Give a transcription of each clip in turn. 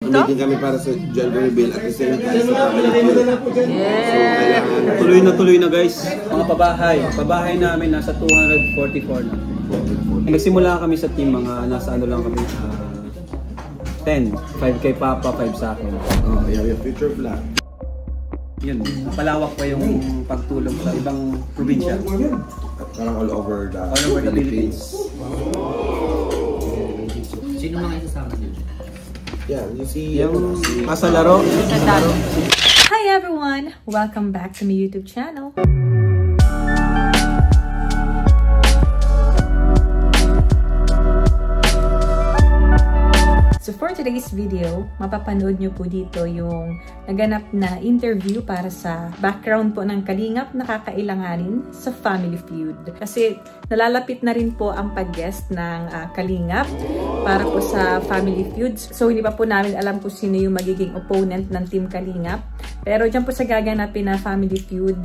to? Meeting kami para sa gender reveal at the same time sa family feud. Yeah. So, tuloy na guys. Mga pabahay namin nasa 244 na. Nagsimula kami sa team, mga nasa ano lang kami, 10. 5 kay Papa, 5 sa akin. Oh, yung future plan. Yun, palawak pa yung pagtulong sa ibang probinsya. Parang all over the Philippines. Sino mga isasama niyo? Yeah, you see Yung kasalaro. Hi everyone! Welcome back to my YouTube channel. So for today's video, mapapanood nyo po dito yung naganap na interview para sa background po ng Kalingap na kakailanganin sa Family Feud. Kasi nalalapit na rin po ang pag-guest ng Kalingap para po sa Family Feuds. So hindi pa po namin alam kung sino yung magiging opponent ng Team Kalingap. Pero dyan po sa gaganapin na Family Feud,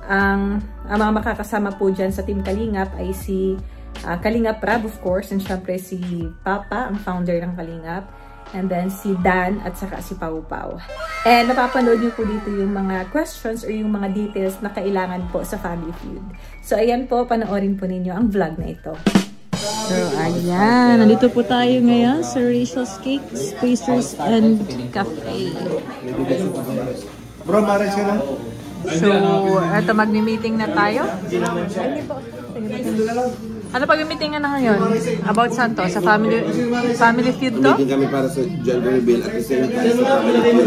ang mga makakasama po dyan sa Team Kalingap ay si Kalingap Rab, of course, and syempre si Papa, ang founder ng Kalingap, and then si Dan at saka si Pau Pau. And napapanood niyo po dito yung mga questions or yung mga details na kailangan po sa Family Feud. So ayan po, panoorin po ninyo ang vlog na ito. So ayan, nandito po tayo ngayon sa Rachel's Cakes, Pastries and Cafe. Bro, maray siya lang. So, eto magmi-meeting na tayo. Ano pag-meetingan na ngayon? About saan to? Sa Family Feud to? Meeting kami para sa gender reveal at the same time sa family feud.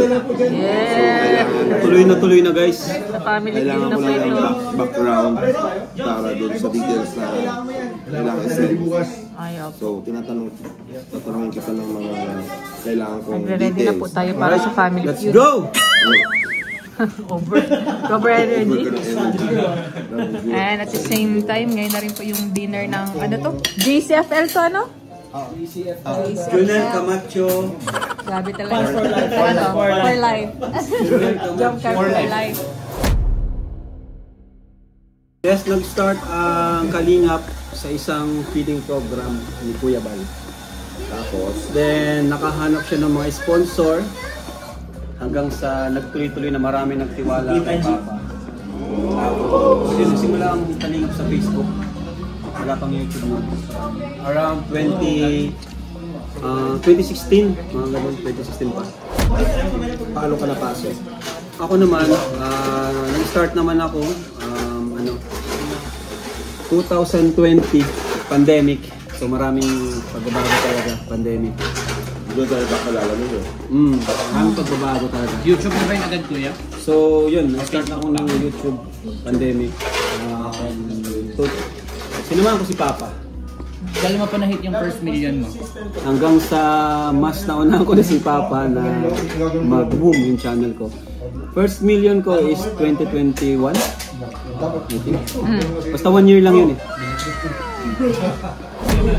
Yeah! Tuloy na guys. Sa Family Feud Kailangan na ko po lang ito. ng background para doon sa details na kailangan i-send. So, tatanungin kita ng mga kailangan kong Nagre-ready na po tayo para sa Family Let's Feud. go! Over ready. And at the same time, ngayon na rin po yung dinner ng ano to? JCFL to ano? Junel Camacho. Grabe talaga. For life. Jump car for life. Yes, nag-start ang Kalingap sa isang feeding program ni Kuya Bal. Tapos, Then, nakahanap siya ng mga sponsor hanggang sa nagtuloy-tuloy na marami nagtiwala kay Papa. Tapos, nagsimula ang Kalingap sa Facebook. Wala pang YouTube mo. Around 2016, mga ganun, 2016 pa. paano ka napasok? Ako naman, nag-start naman ako, 2020, pandemic. So maraming pagbabago talaga, pandemic. Doon tayo bakalala mo yun. Maraming pagbabago talaga. YouTube na ba yung agad kuya? So yun, nag-start ako ng YouTube, pandemic. Sinamahan ko si Papa. Kailan mo pa na-hit yung first million mo? Hanggang sa mas naunahan ko na si Papa na mag-boom yung channel ko. First million ko is 2021. Basta 1 year lang yun eh.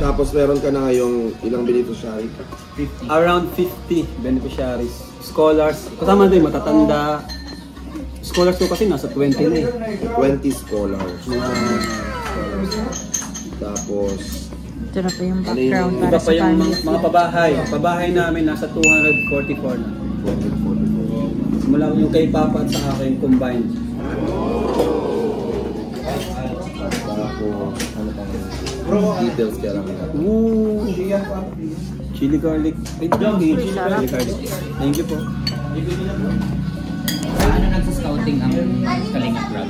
Tapos meron ka na ngayong ilang beneficiary? 50. Around 50 beneficiaries. Scholars, kasama din matatanda. Scholars ko kasi nasa 20 na eh. 20 scholars. Tapos, Ito na po yung background para Iba sa pa yung Family mga pabahay. Pabahay namin nasa 244 na. Simula yung kay Papa at sa akin combined. tapos, ano pang details kaya lang. Ooh, chili garlic. Wait lang, chili garlic. Thank you po. Paano nagsascouting ang Kalingap Rab?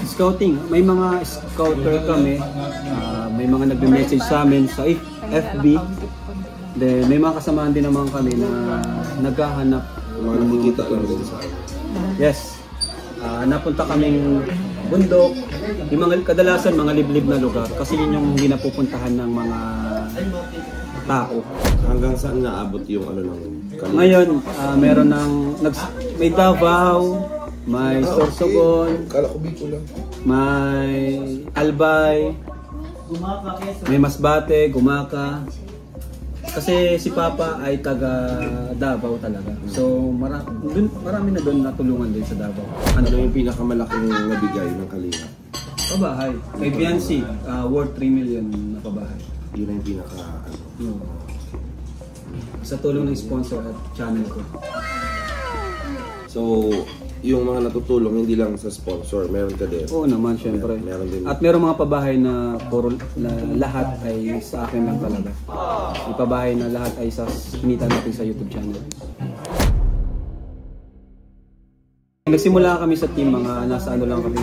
Scouting, may mga scouter kami. May mga nagme-message sa amin sa FB. Then may mga kasamahan din naman kami na naghahanap. Mga nakikita lang din sa akin. Yes. Napunta kaming bundok. Yung mga kadalasan mga liblib na lugar kasi yun yung hindi napupuntahan ng mga tao. Hanggang saan naabot yung ano ng Kalingap? Ngayon, meron ng may Davao, may Sorsogon, Kala ko Bicol lang. may Albay, may Masbate, Gumaka. Kasi si Papa ay taga Davao talaga. So marami na doon natulungan din sa Davao. Ano yung pinakamalaking nabigay ng Kalingap? Pabahay. Kay Biancy, worth 3 million na pabahay. Yun ang pinaka ano. sa tulong ng sponsor at channel ko. So, yung mga natutulong hindi lang sa sponsor, meron ka din. Oo naman, syempre. Meron din. At meron mga pabahay na puro na lahat ay sa akin lang talaga. May pabahay na lahat ay sa kinita natin sa YouTube channel. Nagsimula kami sa team, mga nasa ano lang kami,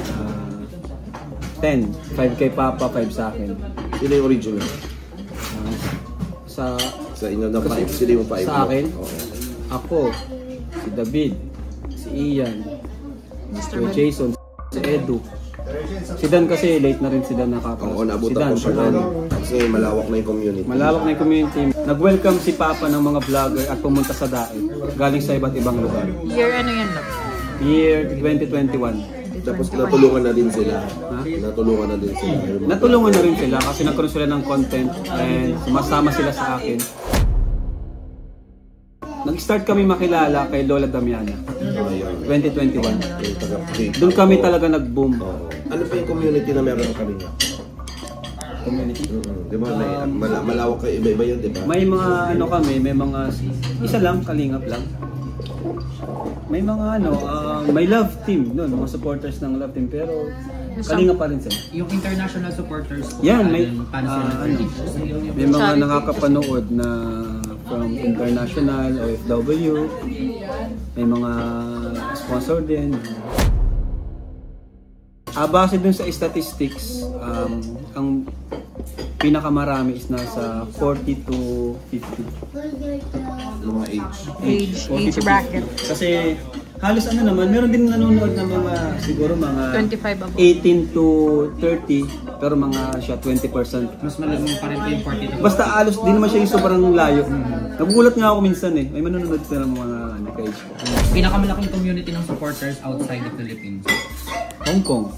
10. 5 kay Papa, 5 sa akin. Sino yung original? Sa Sa inyo na 5? Sino yung 5? Sa akin? Okay. Ako, si David, si Ian, si Jason, si Edu. Si Dan kasi late na rin si Dan nakaka. Oo, si nabutan Dan, ko siya Dan. kasi malawak na yung community. Malawak na yung community. Nag-welcome si Papa ng mga vlogger at pumunta sa Daet. Galing sa iba't ibang lugar. Year ano yan, Love? Year 2021. Tapos natulungan na din sila. Natulungan na din sila. Natulungan na rin sila kasi nagkaroon sila ng content and sumasama sila sa akin. Nag-start kami makilala kay Lola Damiana. 2021. Doon kami talaga nag-boom. Ano pa yung community na meron ng Kalinga? Community. Di ba? Malawak kayo, iba-iba yun, di ba? May mga ano kami, may mga isa lang, kalingap lang. May mga ano, may love team doon, mga supporters ng love team pero kalingap pa rin sila. Yung international supporters ko, Yan, may paano sila ano, may mga nakakapanood na from international, OFW, may mga sponsor din. Base dun sa statistics, ang pinakamarami is nasa 40 to 50. Mga Age bracket. Kasi halos ano naman, meron din nanonood ng mga siguro mga 25 above. 18 to 30, pero mga siya 20%. mas malaking pa rin po yung 40 to 50. Basta halos di naman siya yung sobrang layo. Nagugulat nga ako minsan eh. May manonood sila ng mga ano, page. Pinakamalaking community ng supporters outside the Philippines. Hong Kong.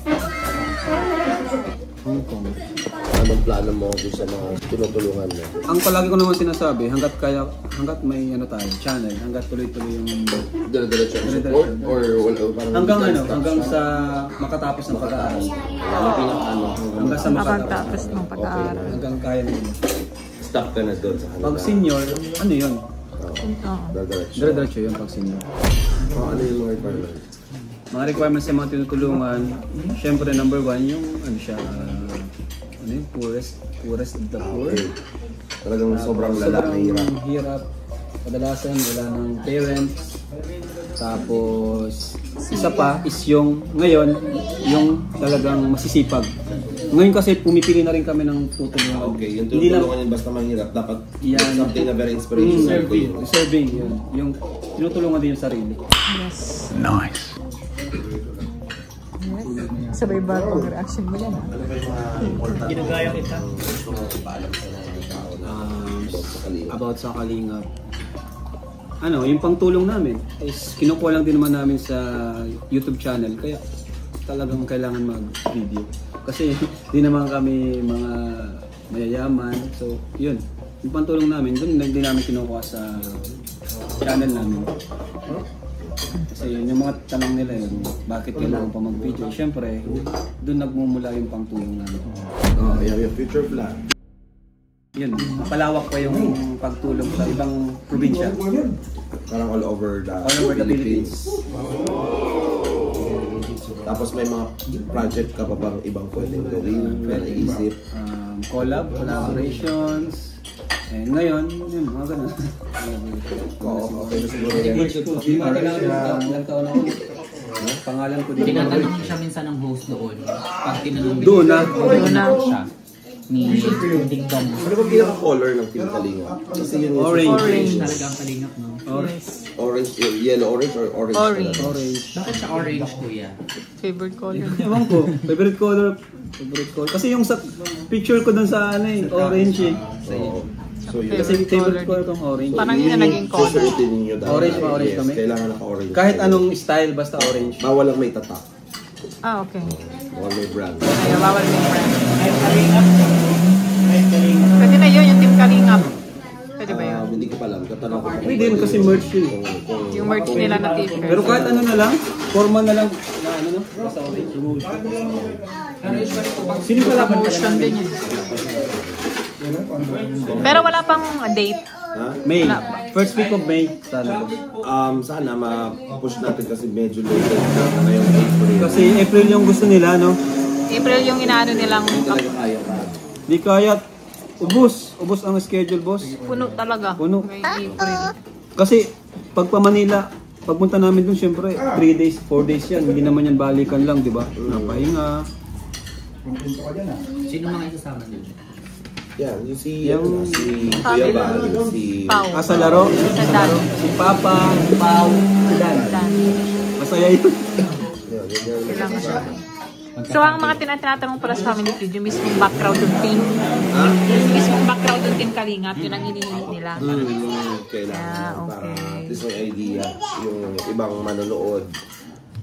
Hong Kong. Anong plano mo doon sa mga tinutulungan mo? Ang palagi ko naman sinasabi, hanggat may ano tayo, channel, hanggat tuloy-tuloy yung Dire-diretso ang support? Or wala? Parang hanggang ano, hanggang sa makatapos ng pag-aaral. Hanggang sa Makatapos ng pag-aaral. Hanggang kaya nila. Stop ka na doon sa kanila. Pag senior, ano yun? Dire-diretso. Dire-diretso yun pag senior. Ano yung mga requirements? Mga requirements sa mga tinutulungan, syempre number 1 yung ano siya, ano yung poorest of the poor. Talagang sobrang lala na hirap. Hirap. Kadalasan wala ng parents. Tapos isa pa is yung ngayon yung talagang masisipag. Ngayon kasi pumipili na rin kami ng tutulungan. Okay, yung Hindi lang tinutulungan yun basta mahirap. Dapat Yan. something na very inspirational to you. serving yun. Yung tinutulungan din yung sarili. Yes. Nice. Sabay ba ang reaction mo yan? Ginagaya kita. About sa Kalingap. Ano, yung pangtulong namin is kinukuha lang din naman namin sa YouTube channel kaya talagang kailangan mag-video. Kasi di naman kami mga mayayaman. So, yun. Yung pangtulong namin, doon din namin kinukuha sa channel namin. Kasi yun, yung mga tanong nila yun, bakit kailangan pa mag-video? Siyempre, doon nagmumula yung pangtulong namin. Yung future plan. Yun, palawak pa yung pagtulong sa ibang probinsya. Parang all over the Philippines. Tapos may mga project ka pa bang ibang pwedeng gawin? Pwede isip? Collaborations. Eh, ngayon, yun, mga ganun. Oo, okay na siguro yan. Ilang taon ako. Pangalan ko din. Tinatanong ko siya minsan ng host doon. Pag tinanong Doon na. siya ni Digdom. Ano ba pinaka-color ng Team Kalinga? Kasi yun yung Orange. Talaga ang kalingap, no? orange, yellow orange or orange? Orange. talaga? Orange. Bakit siya orange, kuya? Favorite color. Ewan ko. Favorite color. Kasi yung sa picture ko dun sa ano eh, orange eh. Oo. So yun. Kasi favorite color tong orange. Parang yun na naging color. Susuotin ninyo dahil Orange pa, orange yes, kami. kailangan naka-orange. Kahit anong style, basta orange. Bawal lang may tatak. Ah, okay. Bawal may brand. Ay, bawal may brand. Pwede na yun, yung Team Kalingap. Pwede ba yun? Hindi ko pa alam. Katanong ko. Pwede din kasi merch yun eh. Yung merch nila na t-shirt. Pero kahit ano na lang, formal na lang, na ano no? Basta orange. Sino pala ba Promotion din yun. Pero wala pang date. Ha? May. First week of May, sana. Sana ma-push natin kasi medyo late na ngayong April. Kasi April yung gusto nila, no? April yung inaano nilang Hindi talaga kaya pa. Di kaya, ubos ang schedule, boss. puno talaga. Puno. May April. Kasi pag pa Manila, pagpunta namin dun, syempre, 3 days, 4 days yan. Hindi naman yan balikan lang, di ba? Napahinga. Sino mga isasama nyo? Yan, yung si Kuya Bal, si Pau. Sa laro, Sa Dan. si Papa, Pau, Dan. Dan. Masaya yun. Sila masaya. So, ang mga tinatanong para sa Family Feud, yung mismong background ng team. Yung mismong background ng team Kalingap, yun ang hinihingi nila. kailangan okay. para at least may idea yung ibang manonood.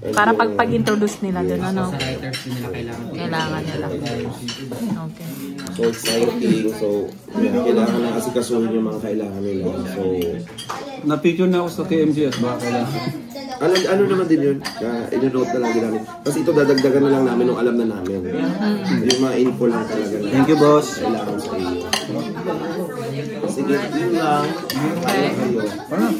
And Para yung- pag-introduce nila dun, ano? Sa writers din nila kailangan. Kailangan nila. Okay. So exciting, so kailangan na asikasuhin yung mga kailangan nila. So Na-picture na ako sa KMGS, baka kailangan. ano naman din yun, ino-note na lang din namin. Kasi ito dadagdagan na lang namin nung alam na namin. Yung mga info lang talaga na Thank you, boss. kailangan sa iyo. Sige, yun lang. Okay. Kayo. Parang,